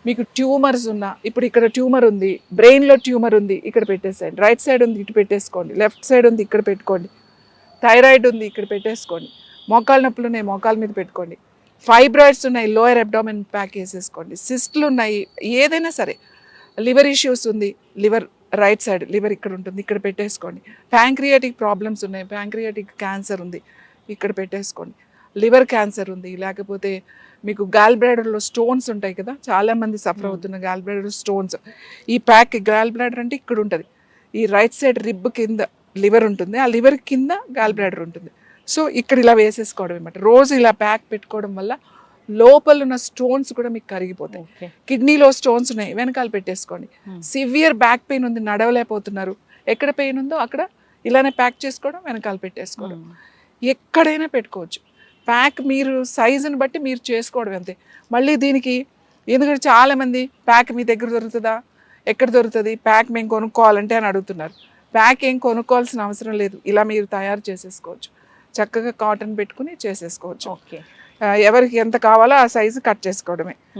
మీకు ట్యూమర్స్ ఉన్నా, ఇప్పుడు ఇక్కడ ట్యూమర్ ఉంది, బ్రెయిన్లో ట్యూమర్ ఉంది, ఇక్కడ పెట్టేసేయండి. రైట్ సైడ్ ఉంది, ఇటు పెట్టేసుకోండి. లెఫ్ట్ సైడ్ ఉంది, ఇక్కడ పెట్టుకోండి. థైరాయిడ్ ఉంది, ఇక్కడ పెట్టేసుకోండి. మోకాళ్ళ నొప్పులు ఉన్నాయి, మోకాళ్ళ మీద పెట్టుకోండి. ఫైబ్రాయిడ్స్ ఉన్నాయి, లోయర్ అబ్డామిన్ ప్యాక్ వేసేసుకోండి. సిస్ట్లు ఉన్నాయి, ఏదైనా సరే. లివర్ ఇష్యూస్ ఉంది, లివర్ రైట్ సైడ్ లివర్ ఇక్కడ ఉంటుంది, ఇక్కడ పెట్టేసుకోండి. ప్యాంక్రియాటిక్ ప్రాబ్లమ్స్ ఉన్నాయి, ప్యాంక్రియాటిక్ క్యాన్సర్ ఉంది, ఇక్కడ పెట్టేసుకోండి. లివర్ క్యాన్సర్ ఉంది, లేకపోతే మీకు గాల్ బ్లాడర్లో స్టోన్స్ ఉంటాయి కదా, చాలామంది సఫర్ అవుతున్న గాల్ బ్లాడర్ స్టోన్స్. ఈ ప్యాక్ గాల్ బ్లాడర్ అంటే ఇక్కడ ఉంటుంది, ఈ రైట్ సైడ్ రిబ్ కింద లివర్ ఉంటుంది, ఆ లివర్ కింద గాల్ బ్లాడర్ ఉంటుంది. సో ఇక్కడ ఇలా వేసేసుకోవడం అనమాట. రోజు ఇలా ప్యాక్ పెట్టుకోవడం వల్ల లోపల ఉన్న స్టోన్స్ కూడా మీకు కరిగిపోతాయి. కిడ్నీలో స్టోన్స్ ఉన్నాయి, వెనకాల పెట్టేసుకోండి. సివియర్ బ్యాక్ పెయిన్ ఉంది, నడవలేకపోతున్నారు, ఎక్కడ పెయిన్ ఉందో అక్కడ ఇలానే ప్యాక్ చేసుకోవడం, వెనకాల పెట్టేసుకోవడం. ఎక్కడైనా పెట్టుకోవచ్చు. ప్యాక్ మీరు సైజుని బట్టి మీరు చేసుకోవడం అంతే. మళ్ళీ దీనికి ఎందుకంటే చాలామంది ప్యాక్ మీ దగ్గర దొరుకుతుందా, ఎక్కడ దొరుకుతుంది, ప్యాక్ మేము కొనుక్కోవాలంటే అని అడుగుతున్నారు. ప్యాక్ ఏం కొనుక్కోవాల్సిన అవసరం లేదు, ఇలా మీరు తయారు చేసేసుకోవచ్చు. చక్కగా కాటన్ పెట్టుకుని చేసేసుకోవచ్చు. ఎవరికి ఎంత కావాలో ఆ సైజు కట్ చేసుకోవడమే.